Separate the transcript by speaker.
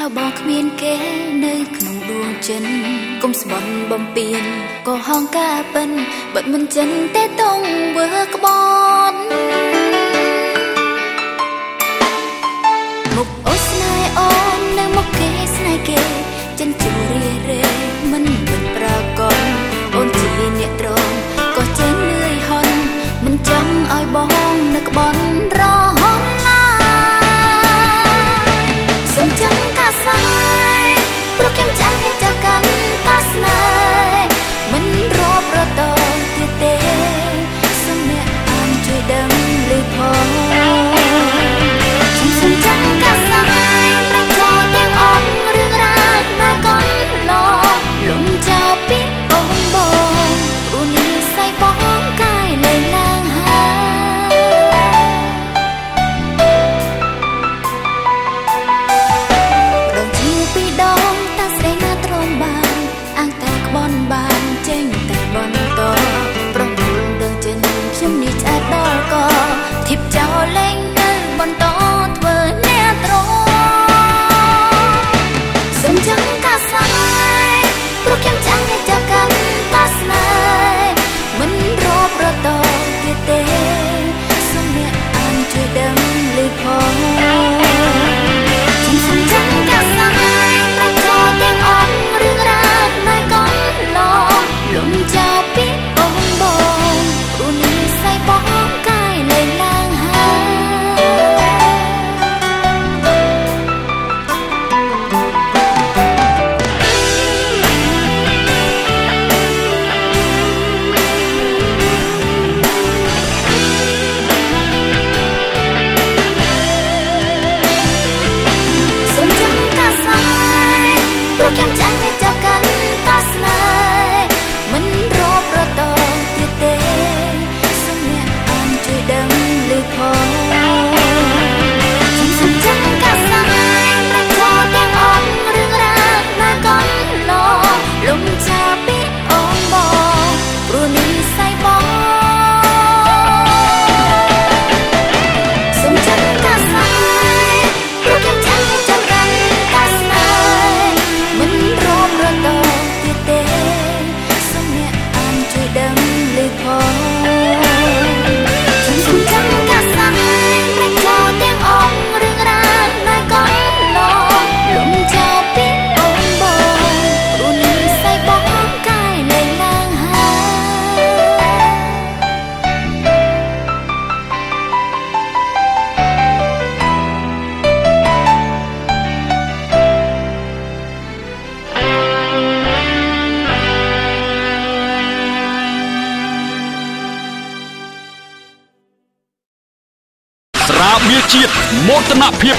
Speaker 1: ថាបងគ្មានគេនៅក្នុងដួងចិត្តគុំស្បន់បំពេញក៏ហងការប៉ិនបិទមិនចិនទេតងវើក្បត់មុខអូស្នេហ៍អូននៅមុខគេស្នេហ៍គេចិនជួរៀរេមិនប្រកបអូនជាអ្នកត្រង់ក៏ចេញលឿយហន់មិនចាំឲ្យបងនៅក្បន់រហូតសំចាំកាស្នេហ៍ព្រោះខ្ញុំចាំឲ្យចកាន់កាស្នេហ៍មិនរាប់រតទៀតទេសូមអ្នកអានជួយដឹងលឺផងសំចាំកាស្នេហ៍ប្រចោទាំងអស់រឿងរ៉ាវណាកូនឡលំចោលពីអូនបងព្រោះនេះស័យបងកាយលែងឡើងបានចេញតែបន្តប្រមូលដល់ចិនខ្ញុំនេះឆ្អែតដល់ក៏ធីបចោលលេងនៅបន្តធ្វើអ្នកត្រង់សំចាំកាស្នេហ៍ព្រោះខ្ញុំចាំឲ្យចាប់កាន់កាស្នេហ៍មិនរាប់រតទៀតទេសូមអ្នកអានជួយដឹងលឺផងសំចាំកាស្នេហ៍ប្រចោលទាំងអស់រឿងរ៉ាវណាកូនលំចោលពីអូនបងព្រោះនេះស័យបងកាយលែងឡើងសំចាំកាស្នេហ៍ព្រោះខ្ញុំចាំឲ្យចាប់កាន់កាស្នេហ៍មិនរាប់រតទៀតទេសូមអ្នកអានជួយដឹងលឺផងសំចាំកាស្នេហ៍ប្រចោលទាំងអស់រឿងរ៉ាវណាកូនឡលំចោលពីអូនបងព្រោះនេះស័យបងសំចាំកាស្នេហ៍ព្រោះខ្ញុំចាំឲ្យចាប់កាន់កាស្នេហ៍មិនរាប់រតទៀតទេសូមអ្នកអានជួយដឹងលឺផងសំចាំកាស្នេហ៍ប្រចោលទាំងអស់រឿងរ៉ាវណាកូនឡលំចោលពីអូនបងព្រោះនេះស័យបងកាយលែងឡើង
Speaker 2: ស្រាបៀរជាតិមោទនភាព